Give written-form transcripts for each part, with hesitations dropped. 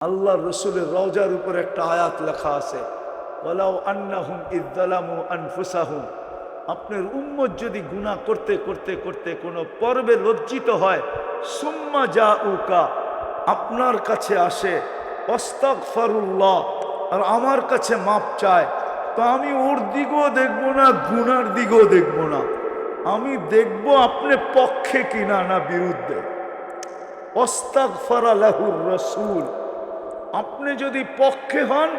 আল্লাহ রসুলের রওজার উপর একটা আয়াত লেখা আছে, ওয়ালাউ আন্নাহুম ইযযালামু আনফুসাহুম। আপনার উম্মত যদি গুনাহ করতে করতে করতে কোনো পর্বে লজ্জিত হয়, সুম্মা জাউকা, আপনার কাছে আসে, আস্তাগফিরুল্লাহ, আর আমার কাছে মাপ চায়, তো আমি ওর দিকেও দেখব না, গুনার দিকেও দেখব না, আমি দেখব আপনি পক্ষে কিনা না বিরুদ্ধে। আস্তাগফারা লাহুর রাসূল, আপনি যদি পক্ষে হন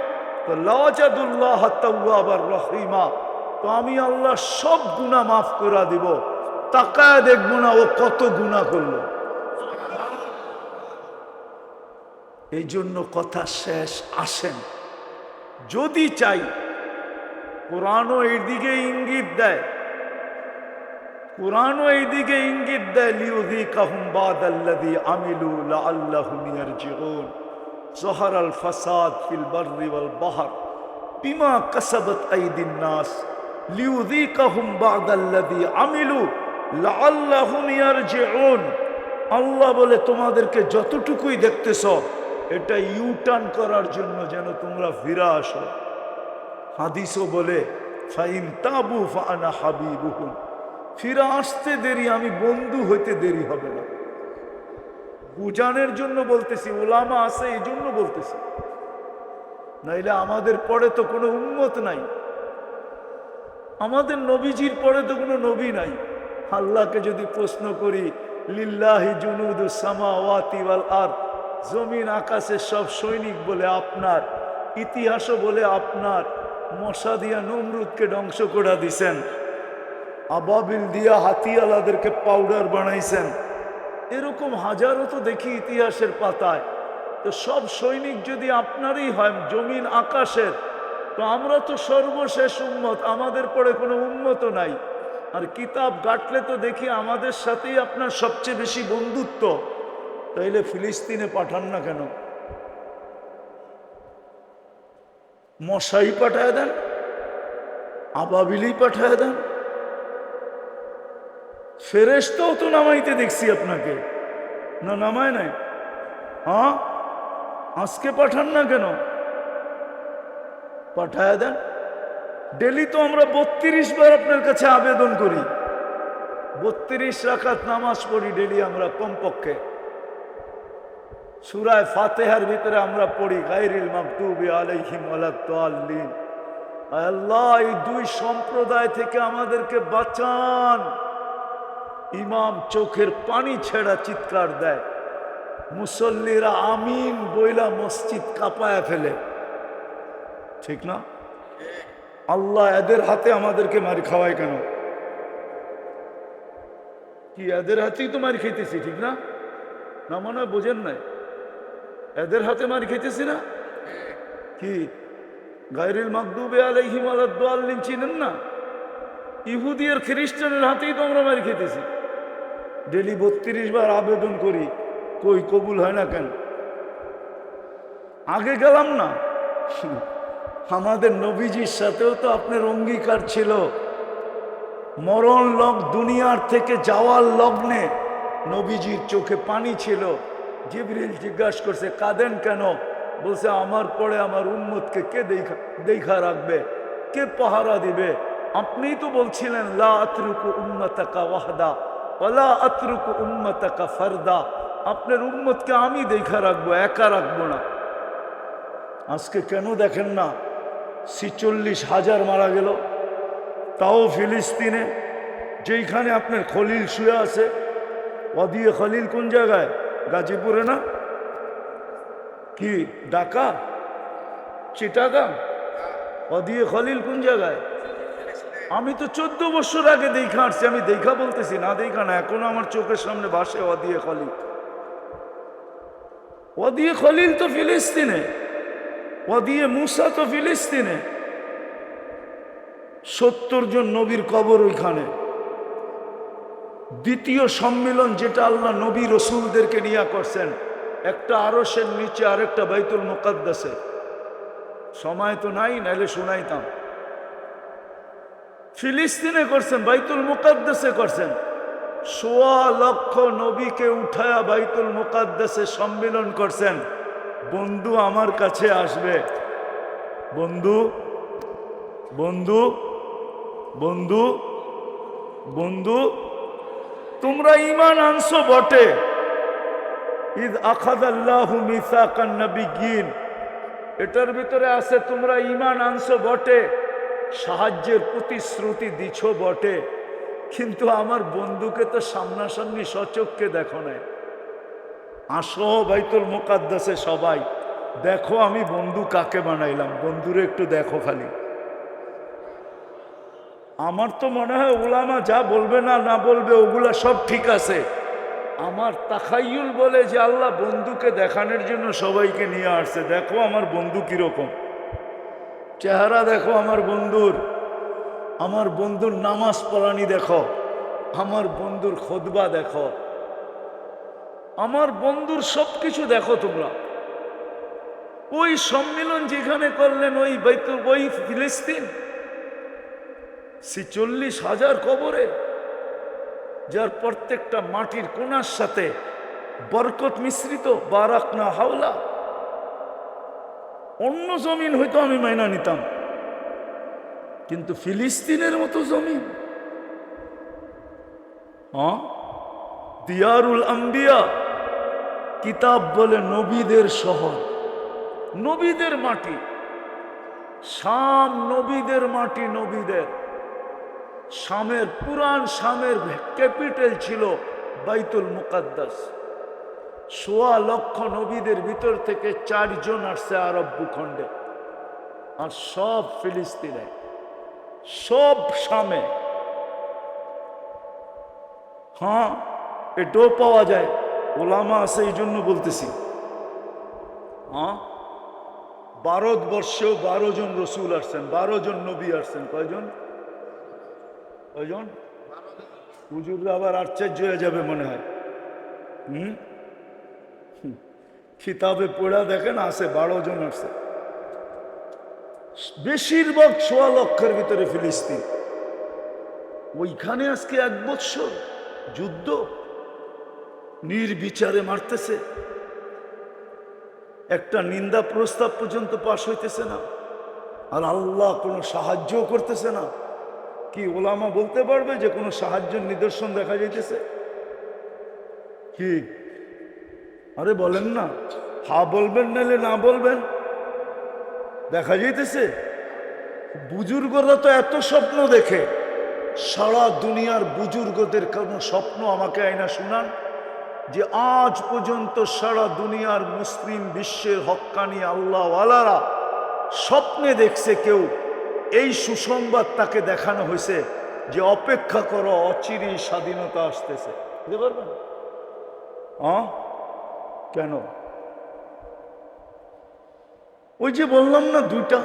তো লাওয়াজাদুল্লাহ তাওয়াবার রহিমা, তো আমি আল্লাহ সব গুনাহ মাফ করে দিব, তাকায় দেখব না ও কত গুনাহ করলো। এই জন্য কথা শেষ, আসেন যদি চাই, কোরআনও এইদিকে ইঙ্গিত দেয়, কোরআনও এইদিকে ইঙ্গিত দেয়, লিউযীকাহুম বাদাল্লাযী আমিলু লাআল্লাহুম ইয়ারজিউন। ظهر الفساد في البر والبحر بما كسبت أيدي الناس ليذيقهم بعض الذي عملوا لعلهم يرجعون। আল্লাহ বলে তোমাদেরকে যতটুকুই দেখতেছ এটা ইউটার্ন করার জন্য, যেন তোমরা ফিরে আসো। হাদিসও বলে ফাইন তাবু ফাআনা হাবিবুহুম, ফিরে আসতে দেরি, আমি বন্ধু হইতে দেরি হবে না। বুঝানোর জন্য বলতেছি, ওলামা আছে এই জন্য বলতেছি, নাইলে আমাদের পরে তো কোনো উম্মত নাই, আমাদের নবীজির পরে তো কোনো নবী নাই। আল্লাহকে যদি প্রশ্ন করি, লিল্লাহি জুনুদুস সামাওয়াতি ওয়াল আরদ, জমিন আকাশের সব সৈনিক বলে আপনার, ইতিহাসও বলে আপনার। মশা দিয়া নমরুদকে ধ্বংস করে দিছেন, আবাবিল দিয়া হাতিয়ালাদেরকে পাউডার বানাইছেন, এরকম হাজারো তো দেখি ইতিহাসের পাতায়। তো সব সৈনিক যদি আপনারই হয়, জমিন আকাশের, তো আমরা তো সর্বশেষ উম্মত, আমাদের পরে কোনো উম্মত নাই। আর কিতাব ঘাটলে তো দেখি আমাদের সাথেই আপনার সবচেয়ে বেশি বন্ধুত্ব। তাইলে ফিলিস্তিনে পাঠান না কেন? মশাই পাঠায় দেন, আবাবিলি পাঠায় দেন, ফেরেশতাও তো নামাইতে দেখছি আপনাকে, না নামায় নাই? হ্যাঁ, আজকে পাঠান না কেন? পাঠায় দেন। ডেলি তো আমরা 32 বার আপনার কাছে আবেদন করি, 32 রাকাত নামাজ পড়ি ডেলি আমরা কমপক্ষে। সূরা ফাতিহার ভিতরে আমরা পড়ি গায়রিল মাগদুবি আলাইহিম ওয়ালাদ-দাল্লিন। আল্লাহ, এই দুই সম্প্রদায় থেকে আমাদেরকে বাঁচান। ইমাম চোখের পানি ছেড়া চিৎকার দেয়, মুসল্লিরা আমিন বইলা মসজিদ কাঁপায়া ফেলে, ঠিক না? আল্লাহ এদের হাতে আমাদেরকে মারি খাওয়ায় কেন? কি এদের হাতেই তো মারি খাইতেছি, ঠিক না? না মনে হয় বোঝেন নাই, এদের হাতে মারি খাইতেছি না? কি গায়রিল মাগদুবি আলাইহিম ওয়ালাদ-দাল্লিন চিনেন না? ইহুদি আর খ্রিস্টানের হাতেই তো আমরা মারি খাইতেছি। ডেলি 32 বার আবেদন করি, কই কবুল হয় না কেন? আগে গেলাম না? আমাদের নবীজির সাথেও তো আপনার অঙ্গীকার ছিল, মরণ লগ দুনিয়ার থেকে যাওয়ার লগ্নে নবীজির চোখে পানি ছিল। জিবরিল জিজ্ঞাসা করছে, কাঁদেন কেন? বলছে, আমার পরে আমার উম্মতকে কে দেখা রাখবে, কে পাহারা দিবে? আপনিই তো বলছিলেন লা আতরুকু উম্মাতাকা ওয়াহদা ওয়ালা আতরুকু উম্মাতাকা ফারদা, আপনার উম্মতকে আমি দেখা রাখবো, একা রাখবো না। আজকে কেন দেখেন না 46,000 মারা গেল, তাও ফিলিস্তিনে, যেইখানে আপনার খলিল শুয়ে আছে। ওয়াদিয়ে খলিল কোন জায়গায়? গাজীপুরে না? কি ঢাকা, চিটাগাং? ওয়াদিয়ে খলিল কোন জায়গায়? আমি তো 14 বছর আগে দেখা আসছি, আমি দেখা বলতেছি, না দেখা না, এখনো আমার চোখের সামনে ভাসে ওয়াদিয়ে খলিল। ওয়াদিয়ে খলিল তো ফিলিস্তিনে, ওয়াদিয়ে মুসা তো ফিলিস্তিনে। 70 জন নবীর কবর ওইখানে। দ্বিতীয় সম্মেলন যেটা আল্লাহ নবী রসুলদেরকে নিয়ে করছেন, একটা আরশের নিচে, আরেকটা বাইতুল মুকাদ্দাসে। সময় তো নাই, নাইলে শোনাইতাম। ফিলিস্তিনে করছেন, বাইতুল মুকাদ্দাসে করছেন। 1.25 লক্ষ নবীকে উঠায়া বাইতুল মুকাদ্দাসে সম্মেলন করছেন। বন্ধু আমার কাছে আসবে। বন্ধু বন্ধু বন্ধু বন্ধু তোমরা ঈমান আনছো বটে, ইদ আখাযাল্লাহু মিসাকান নাবিয়্যিন, এটার ভিতরে আছে তোমরা ঈমান আনছো বটে, সাহায্যের প্রতিশ্রুতি দিছো বটে, কিন্তু আমার বন্ধুকে তো সামনাসামনি সচক্ষে দেখো না। আসো বাইতুল মুকাদ্দাসে সবাই, দেখো আমি বন্ধু কাকে বানাইলাম, বন্ধুরে একটু দেখো খালি। আমার তো মনে হয় উলামা যা বলবে না না বলবে ওগুলা সব ঠিক আছে, আমার তাখাইয়ুল বলে যে আল্লাহ বন্ধুকে দেখানোর জন্য সবাইকে নিয়ে আসছে। দেখো আমার বন্ধু কিরকম, চেহারা দেখো আমার বন্ধুর, আমার বন্ধুর নামাজ পড়ানি দেখো, আমার বন্ধুর খুতবা দেখো, আমার বন্ধুর সব কিছু দেখো তোমরা। ওই সম্মেলন যেখানে করলেন ওই ফিলিস্তিন, 46,000 কবরে, যার প্রত্যেকটা মাটির কোণার সাথে বরকত মিশ্রিত, বারাকনা হাওলা। অন্য জমিন হয়তো আমি মাইনা নিতাম, কিন্তু ফিলিস্তিনের মতো জমিন, দিয়ারুল আম্বিয়া, কিতাব বলে নবীদের শহর, নবীদের মাটি, শাম নবীদের মাটি, নবীদের। শামের পুরান শামের ক্যাপিটাল ছিল বাইতুল মুকাদ্দাস। 1.25 লক্ষ নবীদের ভিতর থেকে 4 জন আসছে আরব ভূখণ্ডে, আর সব ফিলিস্তিনে, সব শামে। হ্যাঁ, এটাও পাওয়া যায়, ওলামা আছে এই জন্য বলতেছি। হ্যাঁ, ভারতবর্ষেও 12 জন রসুল আসছেন, 12 জন নবী আসছেন। কয়জন? কয়জন? হুজুররা আবার আশ্চর্য হয়ে যাবে মনে হয়। কিতাবে পড়া দেখেন আছে 12 জন আসছে, বেশিরভাগ 1.25 লক্ষের ভিতরে ফিলিস্তিন। ওইখানে আজকে 1 বৎসর যুদ্ধ, নির্বিচারে মারতেছে, একটা নিন্দা প্রস্তাব পর্যন্ত পাশ হইতেছে না, আর আল্লাহ কোনো সাহায্য করতেছে না। কি ওলামা বলতে পারবে যে কোনো সাহায্যের নিদর্শন দেখা যাইতেছে? কি আরে বলেন না, হা বলবেন নাহলে না বলবেন। দেখা যাইতেছে? বুজুর্গরা তো এত স্বপ্ন দেখে, সারা দুনিয়ার বুজুর্গদের কোনো স্বপ্ন আমাকে আইনা শুনান যে আজ পর্যন্ত সারা দুনিয়ার মুসলিম বিশ্বের হক্কানি আল্লাহওয়ালারা স্বপ্নে দেখছে কেউ এই সুসংবাদ তাকে দেখানো হয়েছে যে অপেক্ষা করো, অচিরেই স্বাধীনতা আসতেছে। বুঝতে পারবেন? কেন? ওই যে বললাম না, 2টা,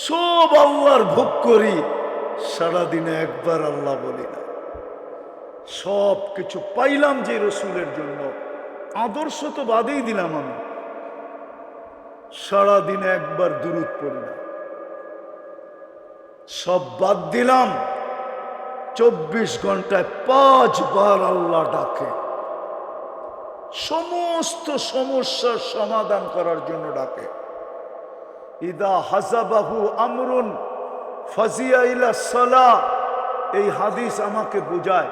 সব আল্লাহর ভোগ করি, সারাদিনে একবার আল্লাহ বলি না। সব কিছু পাইলাম যে রসুলের জন্য, আদর্শ তো বাদেই দিলাম, আমি সারাদিনে একবার দুরূদ পড়ি না। সব বাদ দিলাম, 24 ঘন্টায় 5 বার আল্লাহ ডাকে, সমস্ত সমস্যার সমাধান করার জন্য ডাকে। ইদা হাজাবাহু আমরুন ফাজিয়া ইলা সালাহ, এই হাদিস আমাকে বুঝায়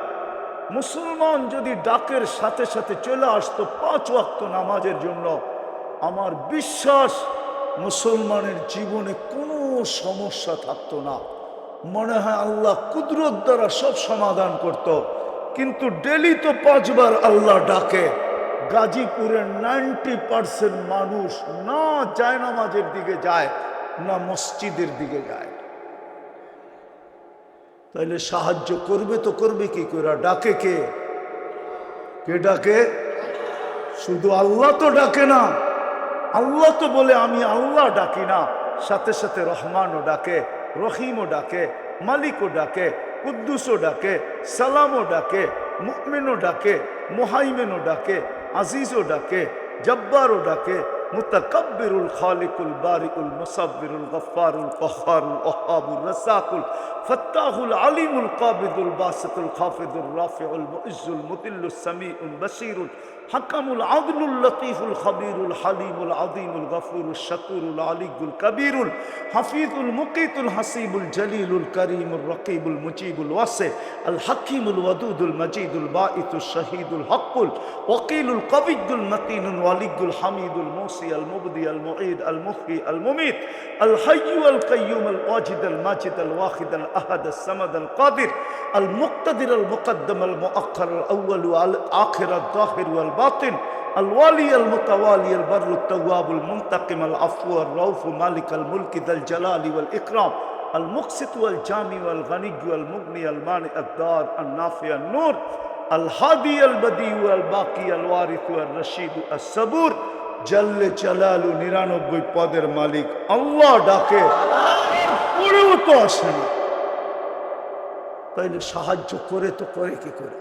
মুসলমান যদি ডাকের সাথে সাথে চলে আসতো 5 ওয়াক্ত নামাজের জন্য, আমার বিশ্বাস মুসলমানের জীবনে কোনো সমস্যা থাকতো না। মনে হয় আল্লাহ কুদরত দ্বারা সব সমাধান করত। কিন্তু ডেলি তো 5 বার আল্লাহ ডাকে। গাজীপুরের 90% মানুষ না যায় নামাজের দিকে যায়, না মসজিদের দিকে যায়। তাইলে সাহায্য করবে তো করবে কি করে? ডাকে কে? কে ডাকে? শুধু আল্লাহ তো ডাকে না। আল্লাহ তো বলে আমি আল্লাহ ডাকি না, সাথে সাথে রহমানও ডাকে, রহিমও ডাকে, মালিকও ডাকে, কুদ্দুসও ডাকে, সালামও ডাকে, মুমিনও ডাকে, মুহাইমিনও ডাকে, আজিজও ডাকে, জব্বারও ডাকে, متكبر الخالق البارئ المصور الغفار القهار الوهاب الرزاق الفتاح العليم القابض الباسط الخافض الرافع المعز المذل السميع البصير حكم العدل اللطيف الخبير الحليم العظيم الغفور الشكور العلي الكبير الحفيظ المقيت الحسيب الجليل الكريم الرقيب المجيب الواسع الحكيم الودود المجيد الباعث الشهيد الحق الوكيل القوي المتين الولي الحميد الموصي المبدي المعيد المحيي المميت الحي القيوم الواجد الماجد الواحد الأحد الصمد القادر المقتدر المقدم المؤخر الأول والآخر الظاهر والباطن الوالي المتوالي البر التواب المنتقم العفو الرؤوف مالك الملك ذا الجلال والإكرام المقسط والجامع والغني والمغني المانع الدار النافع النور الهادي البديع الباقي الوارث الرشيد الصبور জল্লে জালালু 99 পদের মালিক আল্লাহ ডাকে পড়েও তো আসে না, তাইলে সাহায্য করে তো করে কি করে?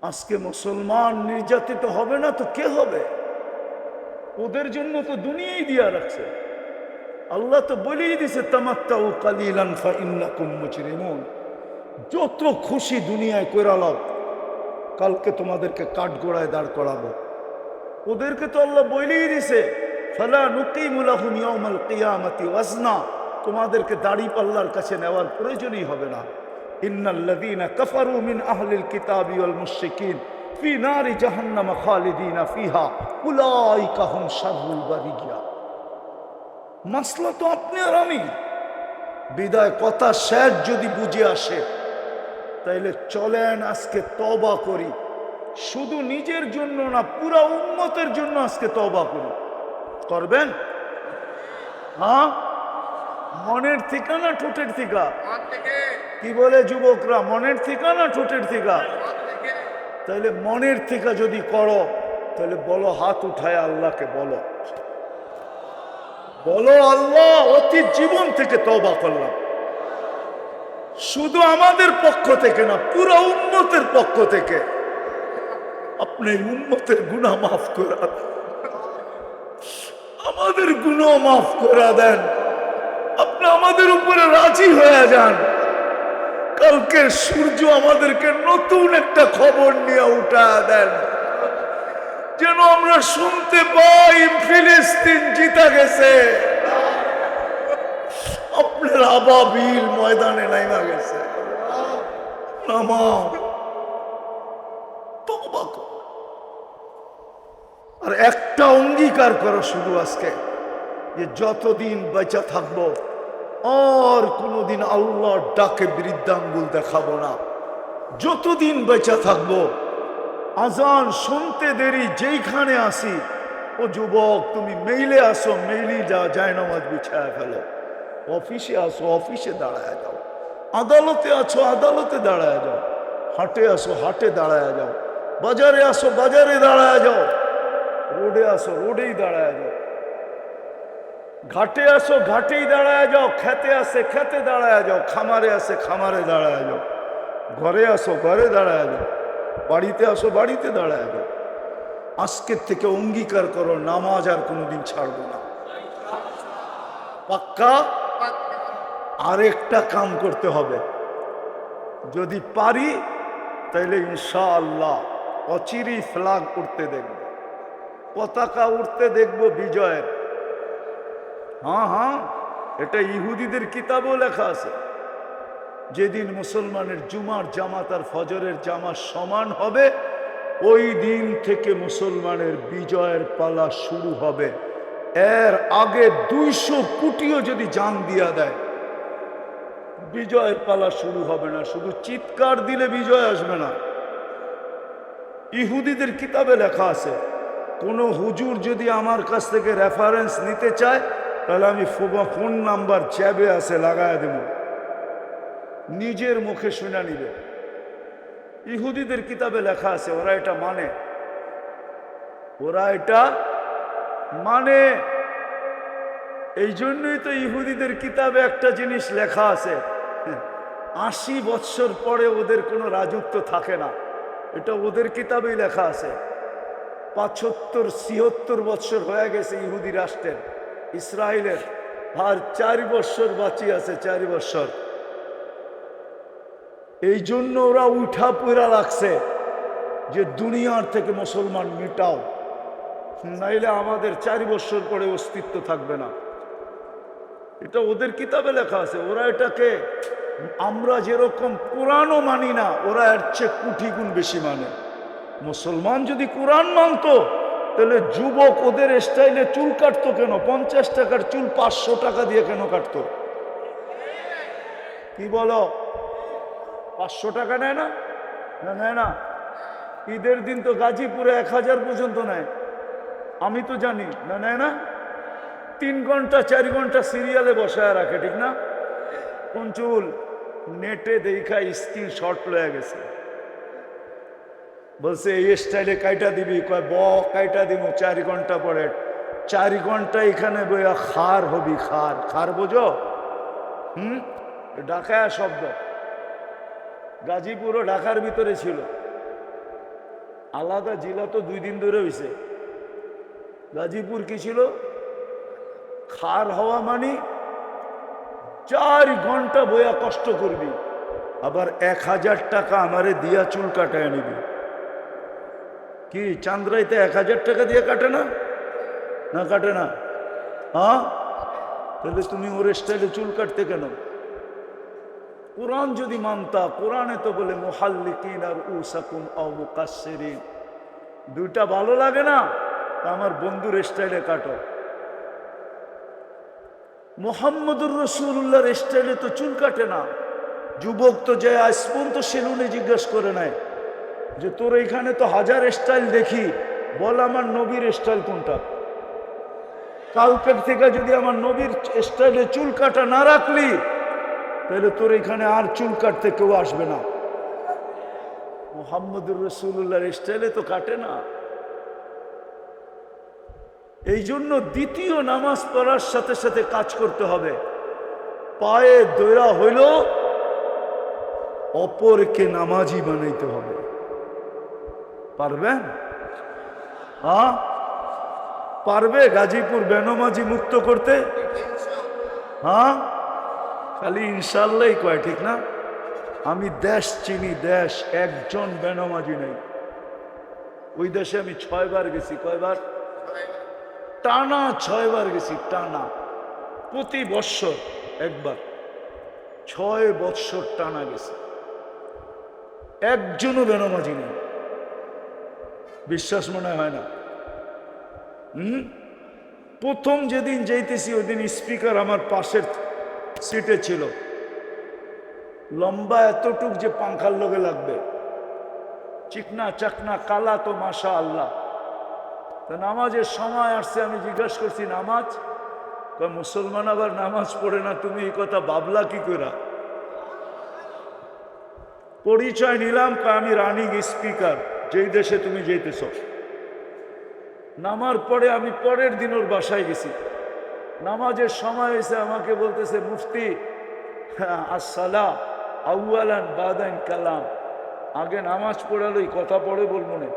আজকে মুসলমান নির্যাতিত হবে না তো কে হবে? ওদের জন্য তো দুনিয়াই দিয়া রাখছে। আল্লাহ তো বলেই দিছে তামাত্তাউ কালিলান ফা ইন্নাকুম মুজরিমুন, যত খুশি দুনিয়ায় কইরা লাও, কালকে তোমাদেরকে কাঠগোড়ায় দাঁড় করাবো। ওদেরকে তো আল্লাহ বলেই দিছে ফালা নুকিমু লাহুম ইয়াউমাল কিয়ামাতি ওয়াজনা, তোমাদেরকে দাড়ি পাল্লার কাছে নেওয়ার প্রয়োজনই হবে না। ইন্নাল্লাযীনা কাফারু মিন আহলিল কিতাবি ওয়াল মুশরিকিন ফি নারি জাহান্নাম খালিদিনা ফিহা উলাইকা হুম শাররুল বারিয়া। মাসলা তো আপনি আর আমি। বিদায় কথা শেষ যদি বুঝে আসে তাইলে চলেন আজকে তওবা করি, শুধু নিজের জন্য না পুরা উম্মতের জন্য আজকে তওবা করি। করবেন? হ্যাঁ, মনের থিকা না ঠোঁটের থিকা? কি বলে যুবকরা, মনের থিকা না ঠোঁটের থিকা? তাইলে মনের থিকা যদি করো তাহলে বলো, হাত উঠায় আল্লাহকে বলো, বলো আল্লাহ অতীত জীবন থেকে তওবা করলাম, শুধু আমাদের পক্ষ থেকে না পুরো উম্মতের পক্ষ থেকে। আপনি উম্মতের গুনাহ মাফ করে দেন, আমাদের গুনাহ মাফ করে দেন, আপনি আমাদের উপরে রাজি হয়ে যান। কালকের সূর্য আমাদেরকে নতুন একটা খবর নিয়ে উঠা দেন, যেন আমরা শুনতে পাই ফিলিস্তিন জিতা গেছে, আপনার আবাবিল ময়দানে নাইমা গেছে। নামাও, তওবা করো, আর একটা অঙ্গীকার করো শুধু আজকে, যে যতদিন বেঁচে থাকবো আর কোনোদিন আল্লাহর ডাকে বৃদ্ধাঙ্গুল দেখাবো না। যতদিন বেঁচে থাকবো আজান শুনতে দেরি যেইখানে আসি, ও যুবক তুমি মেইলে আসো, মেইলি যায় নামাজ বিছায়া ফেলো, অফিসে আসো অফিসে দাঁড়ায় যাও, আদালতে আছো আদালতে দাঁড়ায় যাও, হাটে আসো হাটে দাঁড়ায় যাও, বাজারে আসো বাজারে দাঁড়ায় যাও, রোডে আসো রোডেই দাঁড়ায় যাও, ঘাটে আসো ঘাটেই দাঁড়ায় যাও, খেতে আসে খেতে দাঁড়ায় যাও, খামারে আসে খামারে দাঁড়ায় যাও, ঘরে আসো ঘরে দাঁড়ায় যাও, বাড়িতে আসো বাড়িতে দাঁড়ায় যাও। আজকের থেকে অঙ্গীকার করো নামাজ আর কোনোদিন ছাড়বো না, পাক্কা? আরেকটা কাম করতে হবে, যদি পারি তাইলে ইনশাআল্লাহ অচিরেই ফ্ল্যাগ উঠতে দেখব, পতাকা উঠতে দেখব বিজয়ের। হ্যাঁ হ্যাঁ, এটা ইহুদিদের কিতাবেও লেখা আছে, যেদিন মুসলমানের জুমার জামাত আর ফজরের জামাত সমান হবে ওই দিন থেকে মুসলমানের বিজয়ের পালা শুরু হবে। এর আগে 200 কোটিও যদি জান দিয়া দেয় বিজয়ের পালা শুরু হবে না, শুধু চিৎকার দিলে বিজয় আসবে না। ইহুদিদের কিতাবে লেখা আছে, কোন হুজুর যদি আমার কাছ থেকে রেফারেন্স নিতে চায় তাহলে আমি ফোন নাম্বার চ্যাবে আছে লাগায় দেব, নিজের মুখে শুনে নিবে। ইহুদিদের কিতাবে লেখা আছে, ওরা এটা মানে, ওরা এটা মানে। এই জন্যই তো ইহুদিদের কিতাবে একটা জিনিস লেখা আছে, 80 বৎসর পরে ওদের কোনো রাজত্ব থাকে না, এটা ওদের কিতাবেই লেখা আছে। 75-76 বছর হয়ে গেছে ইহুদি রাষ্ট্রের, ইসরায়েলের, আর 4 বছর বাকি আছে, 4 বছর। এই জন্য ওরা উঠা পড়া লাগছে যে দুনিয়ার থেকে মুসলমান মিটাও, নাইলে আমাদের 4 বছর পরে অস্তিত্ব থাকবে না। এটা ওদের কিতাবে লেখা আছে। ওরা এটাকে, আমরা যেরকম কোরআনও মানি না, ওরা এর চেয়ে কোটি গুণ বেশি মানে। মুসলমান যদি কোরআন মানতো তাহলে যুবক ওদের স্টাইলে চুল কাটতো কেন? 50 টাকার চুল 500 টাকা দিয়ে কেন কাটতো? কি বলো? 500 টাকা নেয় না? না নেয় না? ঈদের দিন তো গাজীপুরে 1000 পর্যন্ত নেয়, আমি তো জানি। না নেয় না? 3 ঘন্টা 4 ঘন্টা সিরিয়ালে বসায় রাখে, ঠিক না? কোন চুল? নেটে দেখা স্ক্রিনশট লয়ে গেছে, বলছে এই স্টাইলে কাইটা দিবি, কয় কাইটা দিব 4 ঘন্টা পরে। 4 ঘন্টা এখানে বইয়া খার হবি, খার। খার বোঝো? ঢাকায়া শব্দ। গাজীপুরও ঢাকার ভিতরে ছিল, আলাদা জেলা তো 2 দিন ধরে হয়েছে। গাজীপুর কি ছিল? খার হওয়া মানে 4 ঘন্টা বইয়া কষ্ট করবি, আবার 1000 টাকা আমারে দিয়া চুল কাটায় নিবি। কি চান্দ্রাইতে 1000 টাকা দিয়ে কাটে না? না কাটে না? হ্যাঁ, তাহলে তুমি ওর স্টাইলে চুল কাটতে কেন? কোরআন যদি মানতা, কোরআনে তো বলে মুহাল্লিকিন আর উসাকুম আও মুকাসসিরিন। দুইটা ভালো লাগে না? তা আমার বন্ধুর স্টাইলে কাটো। মুহাম্মদুর রাসূলুল্লাহর স্টাইলে তো চুল কাটে না। যুবক তো যে আজ পর্যন্ত সেলুনে জিজ্ঞেস করে নাই যে তোর এখানে তো 1000 স্টাইল দেখি, বল আমার নবীর স্টাইল কোনটা? কালকের থেকে যদি আমার নবীর স্টাইলে চুল কাটা না রাখলি, তাহলে তোর এখানে আর চুল কাটতে কেউ আসবে না। মুহাম্মদুর রাসূলুল্লাহর স্টাইলে তো কাটে না। এই জন্য দ্বিতীয় নামাজ পড়ার সাথে সাথে কাজ করতে হবে। পায়ে দৈরা হইল অপরকে নামাজি বানাইতে হবে। পারবেন? হ্যাঁ পারবে গাজীপুর বেনমাজি মুক্ত করতে? হ্যাঁ, খালি ইনশাল্লাহ কয়, ঠিক না? আমি দেশ চিনি, দেশ একজন বেনমাজি নেই। ওই দেশে আমি 6 বার গেছি। কয়বার? টানা 6 বার গেছি, টানা। প্রতি বৎসর একবার, 6 বৎসর টানা গেছি, একজনও বেনমাজি নেই। বিশ্বাস মনে হয় না? প্রথম যেদিন যাইতেছি ওই দিন স্পিকার আমার পাশের সিটে ছিল, লম্বা এতটুক যে পাংখার লগে লাগবে, চিকনা চাকনা কালা, তো মাশা আল্লাহ। তো নামাজের সময় আসছে, আমি জিজ্ঞাসা করছি নামাজ? মুসলমান আবার নামাজ পড়ে না, তুমি এই কথা ভাবলা কি করে? পরিচয় নিলাম, আমি রানিং স্পিকার যেই দেশে তুমি যেতেছ। নামার পরে আমি পরের দিন ওর বাসায় গেছি, নামাজের সময় হয়েছে, আমাকে বলতেছে মুফতি আসসালা আউয়ালান বাদান কালাম, আগে নামাজ পড়ালোই কথা পড়ে বলবো না।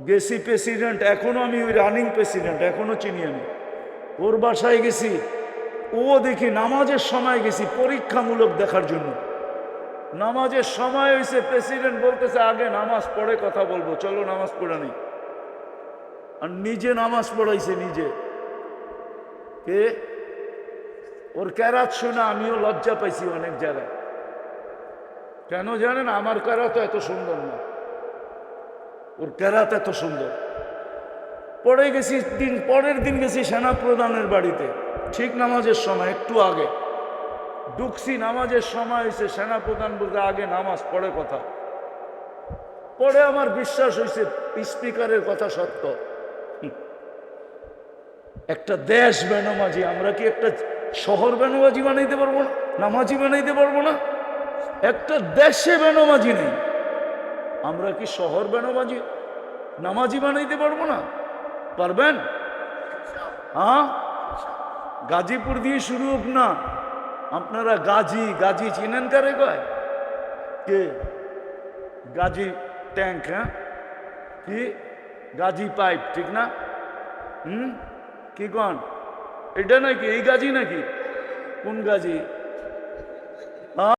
গেছি প্রেসিডেন্ট, এখনো আমি ওই রানিং প্রেসিডেন্ট এখনো চিনি আমি। ওর বাসায় গেছি, ও দেখি নামাজের সময় গেছি পরীক্ষামূলক দেখার জন্য। নামাজের সময় হয়েছে, প্রেসিডেন্ট বলতেছে আগে নামাজ পড়ে কথা বলবো, চলো নামাজ পড়া নেই। আর নিজে নামাজ পড়াইছে নিজে। কে? ওর কেরাত শুনে আমিও লজ্জা পাইছি অনেক জায়গায়। কেন জানেন? আমার কেরাত এত সুন্দর না, ওর কেরাত এত সুন্দর। পরে গেছি পরের দিন গেছি সেনা প্রধানের বাড়িতে, ঠিক নামাজের সময় একটু আগে ঢুকছি। নামাজের সময় হয়েছে, সেনা প্রধান বলতে আগে নামাজ পড়ে কথা। পরে আমার বিশ্বাস হয়েছে স্পিকারের কথা সত্য। একটা দেশ বেনমাজি, আমরা কি একটা শহর বেনমাজি বানাইতে পারবো না? নামাজি বানাইতে পারবো না? একটা দেশে বেনমাজি নেই, আমরা কি শহর বেনমাজি নামাজি বানাইতে পারবো না? পারবেন? হ্যাঁ, গাজীপুর দিয়ে শুরু হোক না। আপনারা গাজী গাজী চিনেন কারে কয়? কে? গাজী ট্যাঙ্ক। হ্যাঁ, কি গাজী পাইপ, ঠিক না? হুম, কি কন? এটা নাকি এই গাজী নাকি? কোন গাজী?